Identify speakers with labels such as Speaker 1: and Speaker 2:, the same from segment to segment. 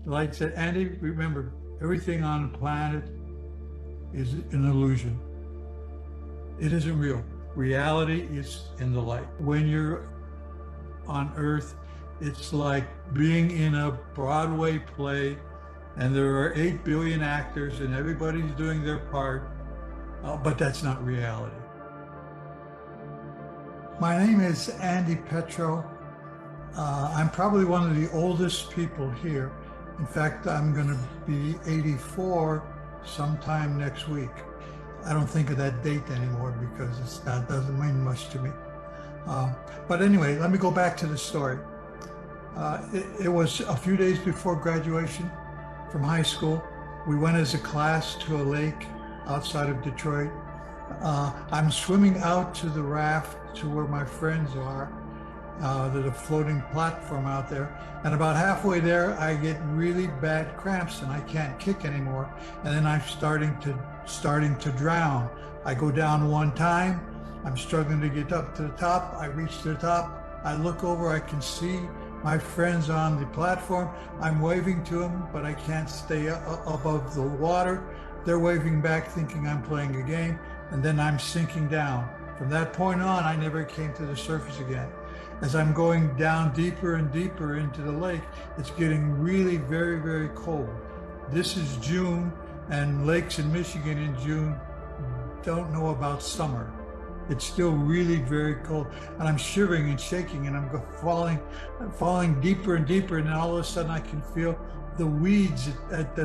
Speaker 1: The light said, Andy, remember, everything on the planet is an illusion. It isn't real. Reality is in the light. When you're on Earth, it's like being in a Broadway play and there are 8 billion actors and everybody's doing their part, but that's not reality. My name is Andy Petro. I'm probably one of the oldest people here. In fact, I'm going to be 84 sometime next week. I don't think of that date anymore because that doesn't mean much to me. But anyway, let me go back to the story. It was a few days before graduation from high school. We went as a class to a lake outside of Detroit. I'm swimming out to the raft to where my friends are. There's a floating platform out there. And about halfway there, I get really bad cramps and I can't kick anymore. And then I'm starting to drown. I go down one time. I'm struggling to get up to the top. I reach the top. I look over. I can see my friends on the platform. I'm waving to them, but I can't stay above the water. They're waving back, thinking I'm playing a game. And then I'm sinking down. From that point on, I never came to the surface again. As I'm going down deeper and deeper into the lake, it's getting really very, very cold. This is June, and lakes in Michigan in June don't know about summer. It's still really very cold, and I'm shivering and shaking, and I'm falling deeper and deeper, and then all of a sudden I can feel the weeds at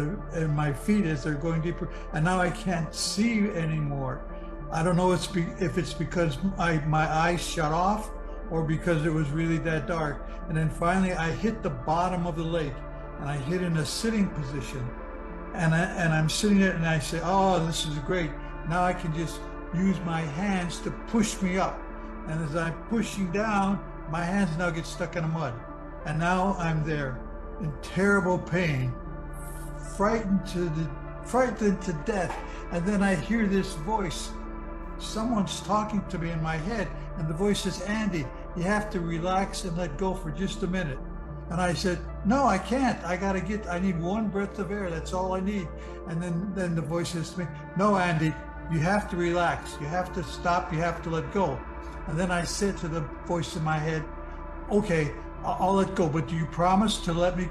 Speaker 1: my feet as they're going deeper, and now I can't see anymore. I don't know if it's because my eyes shut off or because it was really that dark. And then finally I hit the bottom of the lake and I hit in a sitting position. And I'm sitting there and I say, oh, this is great. Now I can just use my hands to push me up. And as I'm pushing down, my hands now get stuck in the mud. And now I'm there in terrible pain, frightened to death. And then I hear this voice. Someone's talking to me in my head, and the voice says, Andy, you have to relax and let go for just a minute. And I said, no, I can't. I need one breath of air. That's all I need. And then the voice says to me, no, Andy, you have to relax. You have to stop. You have to let go. And then I said to the voice in my head, okay, I'll let go, but do you promise to let me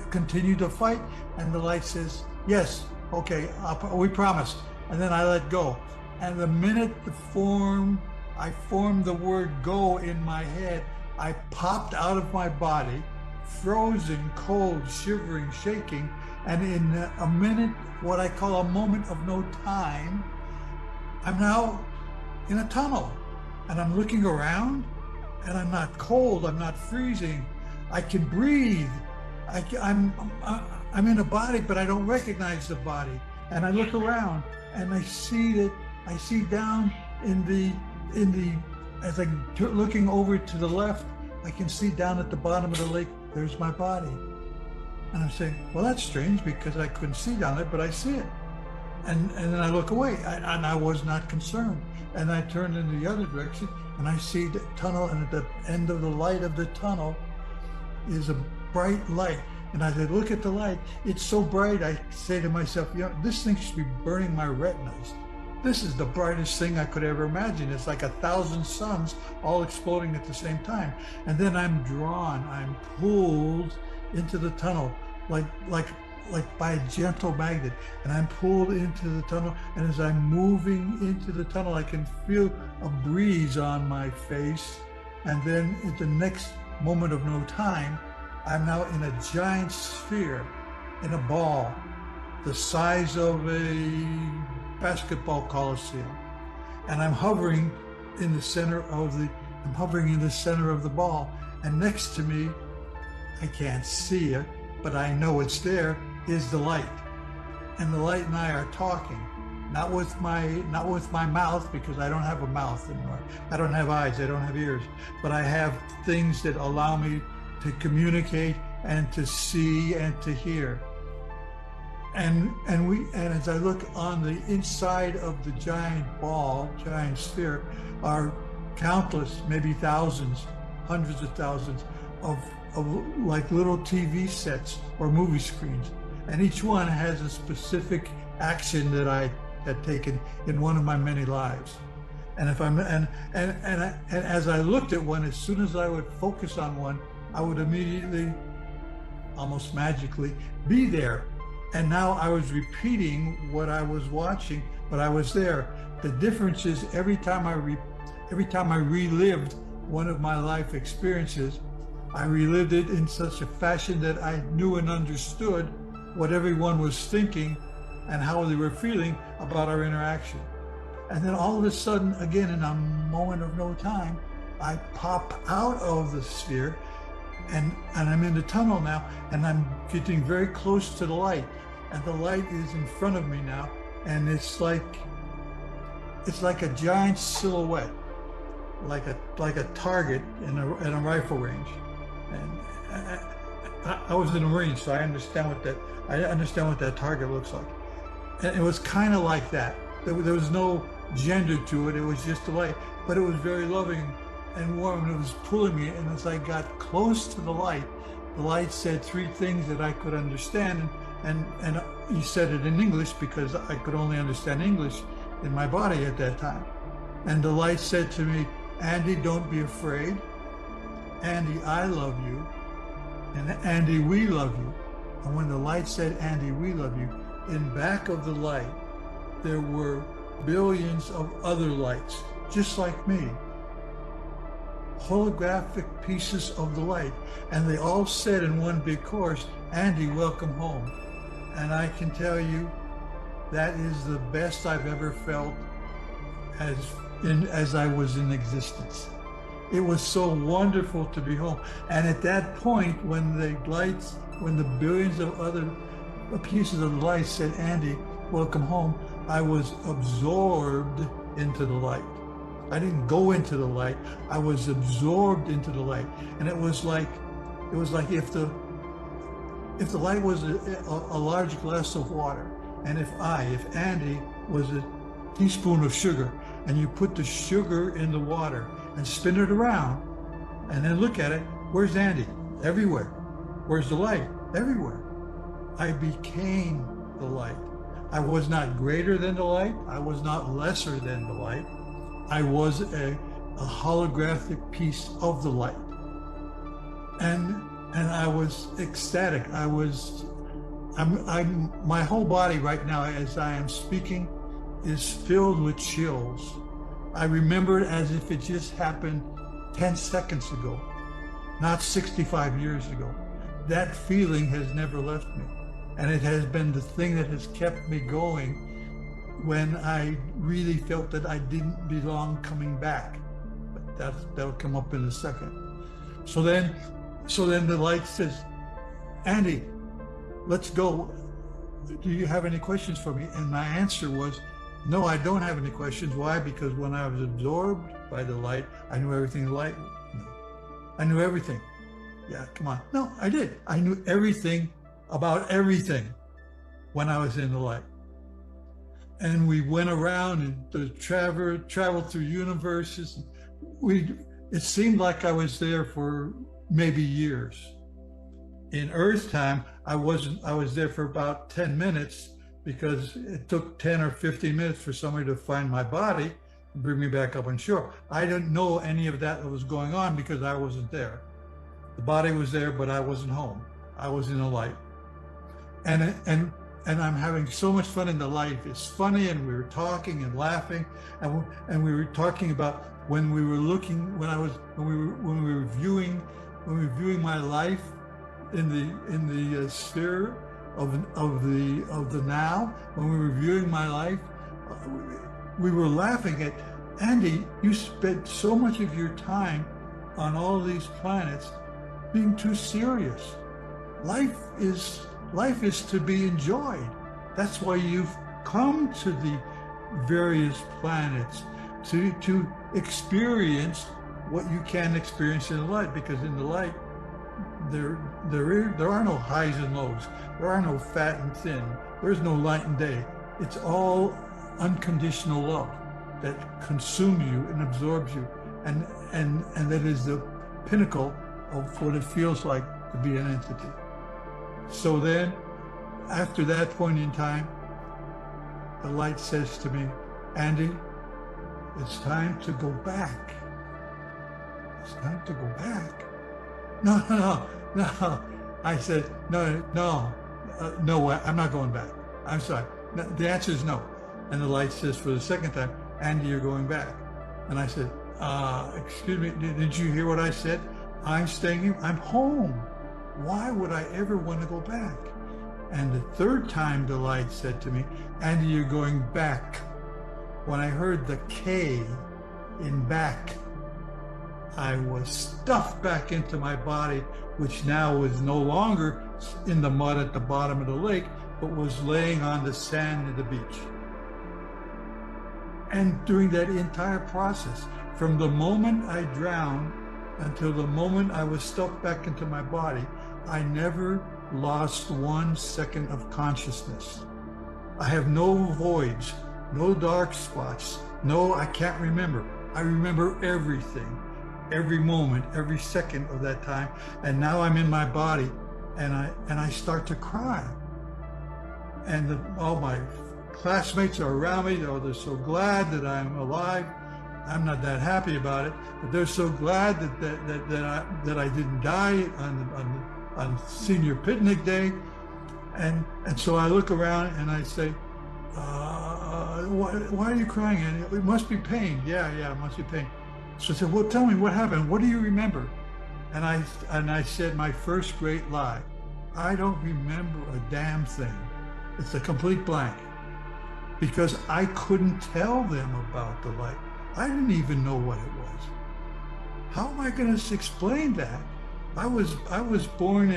Speaker 1: continue to fight? And the light says, yes, okay, we promise. And then I let go. And the minute I formed the word go in my head, I popped out of my body, frozen, cold, shivering, shaking. And in a minute, what I call a moment of no time, I'm now in a tunnel. And I'm looking around, and I'm not cold, I'm not freezing. I can breathe. I'm in a body, but I don't recognize the body. And I look around, and I see down as I'm looking over to the left, I can see down at the bottom of the lake, there's my body. And I'm saying, well, that's strange because I couldn't see down there, but I see it. And then I look away, and I was not concerned. And I turn in the other direction, and I see the tunnel, and at the end of the light of the tunnel is a bright light. And as I look at the light, it's so bright, I say to myself, this thing should be burning my retinas. This is the brightest thing I could ever imagine. It's like 1,000 suns all exploding at the same time. And then I'm pulled into the tunnel, like by a gentle magnet. And I'm pulled into the tunnel. And as I'm moving into the tunnel, I can feel a breeze on my face. And then at the next moment of no time, I'm now in a giant sphere, in a ball, the size of a basketball coliseum. And I'm hovering in the center of the ball. And next to me, I can't see it, but I know it's there, is the light. And the light and I are talking, not with my mouth, because I don't have a mouth anymore. I don't have eyes, I don't have ears, but I have things that allow me to communicate and to see and to hear. And as I look on the inside of the giant sphere, are countless, maybe thousands, hundreds of thousands of, of like little TV sets or movie screens, and each one has a specific action that I had taken in one of my many lives. And if I'm and as I looked at one, as soon as I would focus on one, I would immediately, almost magically, be there. And now I was repeating what I was watching, but I was there. The difference is every time I relived one of my life experiences, I relived it in such a fashion that I knew and understood what everyone was thinking and how they were feeling about our interaction. And then all of a sudden, again, in a moment of no time, I pop out of the sphere and I'm in the tunnel now, and I'm getting very close to the light. And the light is in front of me now, and it's like a giant silhouette, like a target in a rifle range. And I was in the Marines, so I understand what that target looks like. And it was kind of like that. There was no gender to it. It was just a light, but it was very loving and warm, and it was pulling me. And as I got close to the light said three things that I could understand. And he said it in English because I could only understand English in my body at that time. And the light said to me, "Andy, don't be afraid. Andy, I love you. And Andy, we love you." And when the light said, "Andy, we love you," in back of the light, there were billions of other lights, just like me. Holographic pieces of the light. And they all said in one big chorus, "Andy, welcome home." And I can tell you, that is the best I've ever felt as I was in existence. It was so wonderful to be home. And at that point, when the billions of other pieces of the light said, "Andy, welcome home," I was absorbed into the light. I didn't go into the light. I was absorbed into the light. And it was like if the light was a large glass of water, and if Andy was a teaspoon of sugar, and you put the sugar in the water and spin it around, and then look at it, where's Andy? Everywhere. Where's the light? Everywhere. I became the light. I was not greater than the light. I was not lesser than the light. I was a holographic piece of the light. And I was ecstatic. My whole body right now, as I am speaking, is filled with chills. I remember it as if it just happened 10 seconds ago, not 65 years ago. That feeling has never left me. And it has been the thing that has kept me going when I really felt that I didn't belong coming back. But that'll come up in a second. So then the light says, "Andy, let's go. Do you have any questions for me?" And my answer was, "No, I don't have any questions." Why? Because when I was absorbed by the light, I knew everything the light knew. I knew everything. Yeah, come on. No, I did. I knew everything about everything when I was in the light. And we went around and traveled through universes. It seemed like I was there for maybe years. In Earth time, I was there for about 10 minutes because it took 10 or 15 minutes for somebody to find my body and bring me back up on shore. I didn't know any of that was going on because I wasn't there. The body was there, but I wasn't home. I was in the light. And I'm having so much fun in the light. It's funny, and we were talking and laughing, and we were talking about when we were viewing my life in the sphere of the now. When we were viewing my life, we were laughing at, "Andy, you spent so much of your time on all these planets being too serious. Life is to be enjoyed. That's why you've come to the various planets to experience what you can experience in the light, because in the light there are no highs and lows. There are no fat and thin. There's no light and day. It's all unconditional love that consumes you and absorbs you, and that is the pinnacle of what it feels like to be an entity. So then, after that point in time, the light says to me, Andy, it's time to go back. It's time to go back. No. I said, no way, I'm not going back. I'm sorry. No, the answer is no. And the light says for the second time, Andy, you're going back. And I said, excuse me, did you hear what I said? I'm staying here. I'm home. Why would I ever want to go back? And the third time the light said to me, Andy, you're going back. When I heard the K in back, I was stuffed back into my body, which now was no longer in the mud at the bottom of the lake, but was laying on the sand of the beach. And during that entire process, from the moment I drowned until the moment I was stuffed back into my body, I never lost 1 second of consciousness. I have no voids, no dark spots, no, I can't remember. I remember everything, every moment, every second of that time. And now I'm in my body and I start to cry. And all my classmates are around me. Oh, they're so glad that I'm alive. I'm not that happy about it, but they're so glad that I didn't die on senior picnic day. And so I look around and I say, why are you crying, Andy? It must be pain. Yeah, it must be pain. So I said, well, tell me what happened. What do you remember? And I said my first great lie. I don't remember a damn thing. It's a complete blank. Because I couldn't tell them about the light. I didn't even know what it was. How am I going to explain that? I was born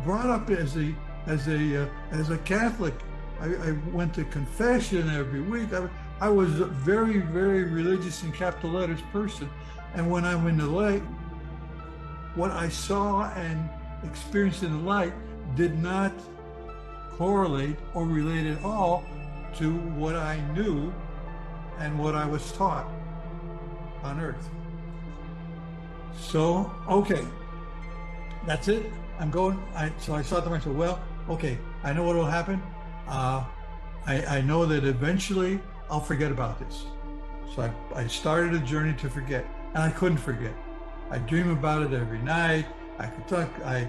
Speaker 1: brought up as a Catholic. I went to confession every week. I was a very, very religious in capital letters person. And when I'm in the light, what I saw and experienced in the light did not correlate or relate at all to what I knew and what I was taught on earth. So, okay, that's it. I'm going. So I thought to myself, well, okay, I know what will happen. I know that eventually I'll forget about this. So I started a journey to forget, and I couldn't forget. I dream about it every night. I could talk. I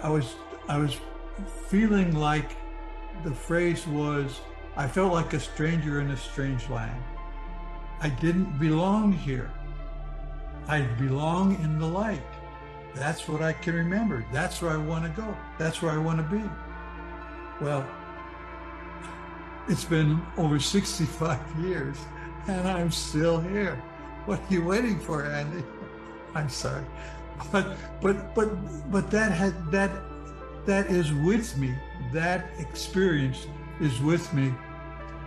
Speaker 1: was feeling like the phrase was, I felt like a stranger in a strange land. I didn't belong here. I belong in the light. That's what I can remember. That's where I want to go. That's where I want to be. Well, it's been over 65 years and I'm still here. What are you waiting for, Andy? I'm sorry. But that is with me. That experience is with me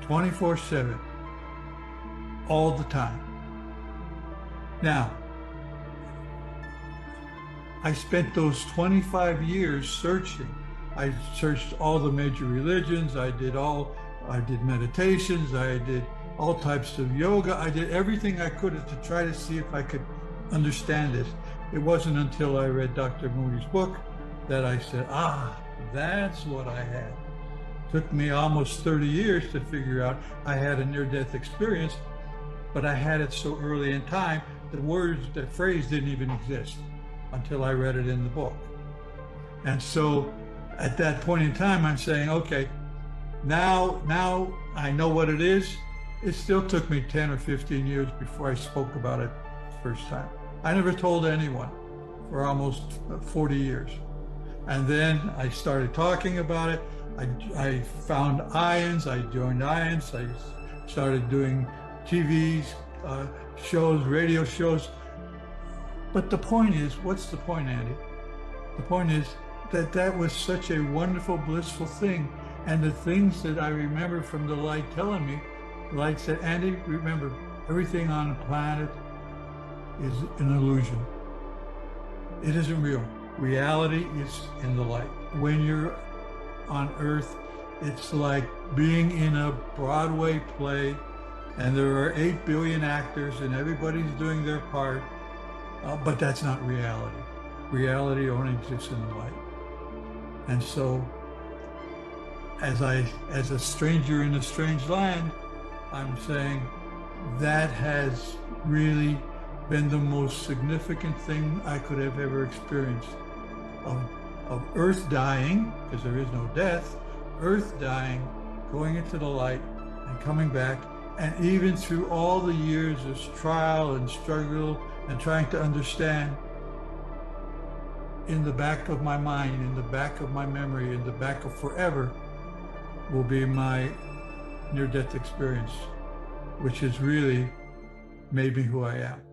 Speaker 1: 24/7, all the time. Now, I spent those 25 years searching. I searched all the major religions. I did meditations. I did all types of yoga. I did everything I could to try to see if I could understand this. It wasn't until I read Dr. Moody's book that I said, that's what I had. Took me almost 30 years to figure out I had a near-death experience, but I had it so early in time, that phrase didn't even exist until I read it in the book. And so at that point in time, I'm saying, okay, now I know what it is. It still took me 10 or 15 years before I spoke about it the first time. I never told anyone for almost 40 years. And then I started talking about it. I found IONS, I joined IONS, I started doing TV shows, radio shows. But the point is, what's the point, Andy? The point is that was such a wonderful, blissful thing. And the things that I remember from the light telling me, the light said, Andy, remember, everything on the planet is an illusion. It isn't real. Reality is in the light. When you're on Earth, it's like being in a Broadway play, and there are 8 billion actors, and everybody's doing their part, but that's not reality. Reality only exists in the light. And so, as a stranger in a strange land, I'm saying that has really been the most significant thing I could have ever experienced of Earth dying, because there is no death, Earth dying, going into the light and coming back, and even through all the years of trial and struggle and trying to understand, in the back of my mind, in the back of my memory, in the back of forever, will be my near-death experience, which has really made me who I am.